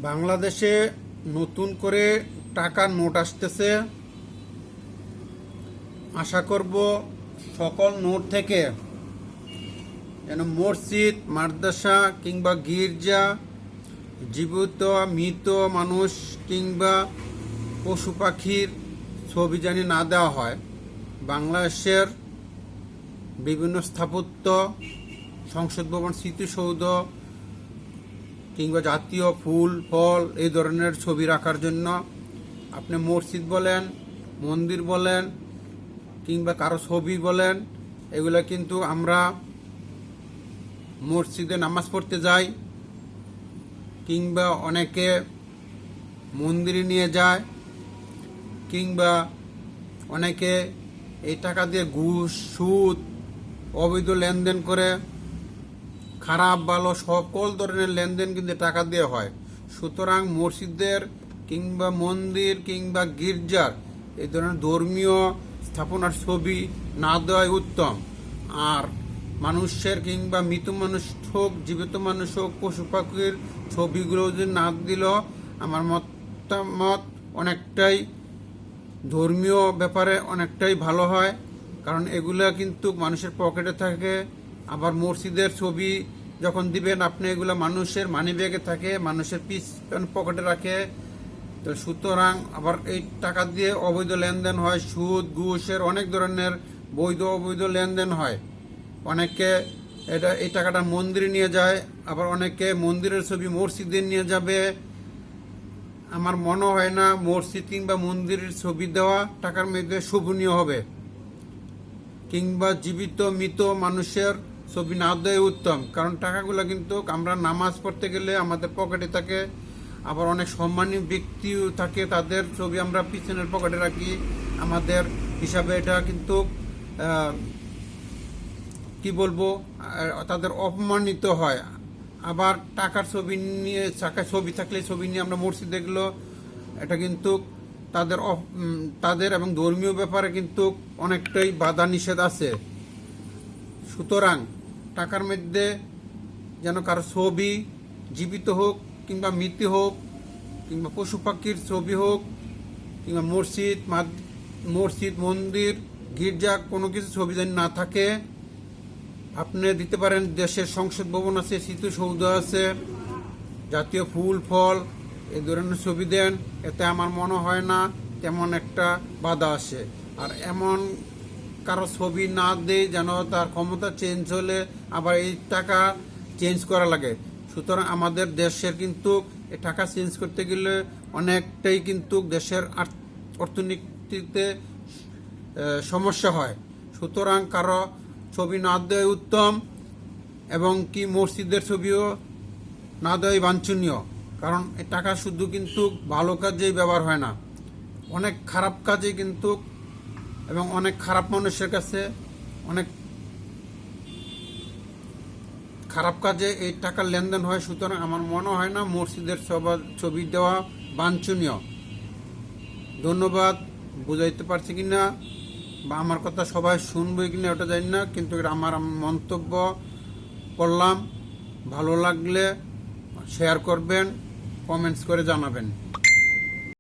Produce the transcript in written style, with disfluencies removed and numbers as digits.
বাংলাদেশে নতুন করে টাকার নোট আসতেছে। আশা করব সকল নোট থেকে যেন মসজিদ, মাদ্রাসা কিংবা গির্জা, জীবিত মৃত মানুষ কিংবা পশু পাখির ছবি জানি না দেওয়া হয়। বাংলাদেশের বিভিন্ন স্থাপত্য, সংসদ ভবন, স্মৃতিসৌধ কিংবা জাতীয় ফুল ফল এই ধরনের ছবি রাখার জন্য আপনি মসজিদ বলেন, মন্দির বলেন কিংবা কারো ছবি বলেন, এগুলো কিন্তু আমরা মসজিদে নামাজ পড়তে যাই কিংবা অনেকে মন্দিরে নিয়ে যায় কিংবা অনেকে এই টাকা দিয়ে ঘুষ, সুদ, অবৈধ লেনদেন করে। খারাপ ভালো সকল ধরনের লেনদেন কিন্তু টাকা দিয়ে হয়। সুতরাং মসজিদের কিংবা মন্দির কিংবা গির্জার এই ধরনের ধর্মীয় স্থাপনার ছবি না দেওয়াই উত্তম। আর মানুষের কিংবা মৃত মানুষ হোক, জীবিত মানুষ হোক, পশু পাখির ছবিগুলো যদি না দিল আমার মতামত অনেকটাই ধর্মীয় ব্যাপারে অনেকটাই ভালো হয়। কারণ এগুলা কিন্তু মানুষের পকেটে থাকে। আবার মসজিদের ছবি যখন দিবেন আপনি, এগুলো মানুষের মানি ব্যাগে থাকে, মানুষের পকেটে রাখে। তো সুতরাং আবার এই টাকা দিয়ে অবৈধ লেনদেন হয়, সুদ ঘুষের অনেক ধরনের বৈধ অবৈধ লেনদেন হয়। অনেকে এই টাকাটা মন্দিরে নিয়ে যায়, আবার অনেকে মন্দিরের ছবি মসজিদে নিয়ে যাবে। আমার মনে হয় না মসজিদ কিংবা মন্দিরের ছবি দেওয়া টাকার মধ্যে শোভনীয় হবে। কিংবা জীবিত মৃত মানুষের ছবি না দেওয়াই উত্তম। কারণ টাকাগুলো কিন্তু আমরা নামাজ পড়তে গেলে আমাদের পকেটে থাকে। আবার অনেক সম্মানী ব্যক্তিও থাকে, তাদের ছবি আমরা পিছনের পকেটে রাখি। আমাদের হিসাবে এটা কিন্তু কি বলবো, তাদের অপমানিত হয়। আবার টাকার ছবি নিয়ে, ছবি থাকলে ছবি নিয়ে আমরা মসজিদ দেখলো, এটা কিন্তু তাদের এবং ধর্মীয় ব্যাপারে কিন্তু অনেকটাই বাধা নিষেধ আছে। সুতরাং টাকার মধ্যে যেন কারো ছবি, জীবিত হোক কিংবা মৃত হোক কিংবা পশু পাখির ছবি হোক কিংবা মসজিদ মন্দির গির্জা কোনো কিছু ছবি যেন না থাকে। আপনি দিতে পারেন দেশের সংসদ ভবন আছে, স্মৃতিসৌধ আছে, জাতীয় ফুল ফল এই ধরনের ছবি দেন। এতে আমার মনে হয় না তেমন একটা বাধা আসে। আর এমন কারো ছবি না দেয় যেন তার ক্ষমতা চেঞ্জ হলে আবার এই টাকা চেঞ্জ করা লাগে। সুতরাং আমাদের দেশের কিন্তু এই টাকা চেঞ্জ করতে গেলে অনেকটাই কিন্তু দেশের অর্থনীতিতে সমস্যা হয়। সুতরাং কারো ছবি না দেওয়াই উত্তম, এবং কি মসজিদের ছবিও না দেওয়াই বাঞ্ছনীয়। কারণ এই টাকা শুধু কিন্তু ভালো কাজেই ব্যবহার হয় না, অনেক খারাপ কাজে কিন্তু, এবং অনেক খারাপ মানুষের কাছে অনেক খারাপ কাজে এই টাকার লেনদেন হয়। সুতরাং আমার মনে হয় না মসজিদের ছবি দেওয়া বাঞ্ছনীয়। ধন্যবাদ। বুঝাইতে পারছি কিনা বা আমার কথা সবাই শুনবে কিনা ওটা জানি না, কিন্তু আমার মন্তব্য করলাম। ভালো লাগলে শেয়ার করবেন, কমেন্টস করে জানাবেন।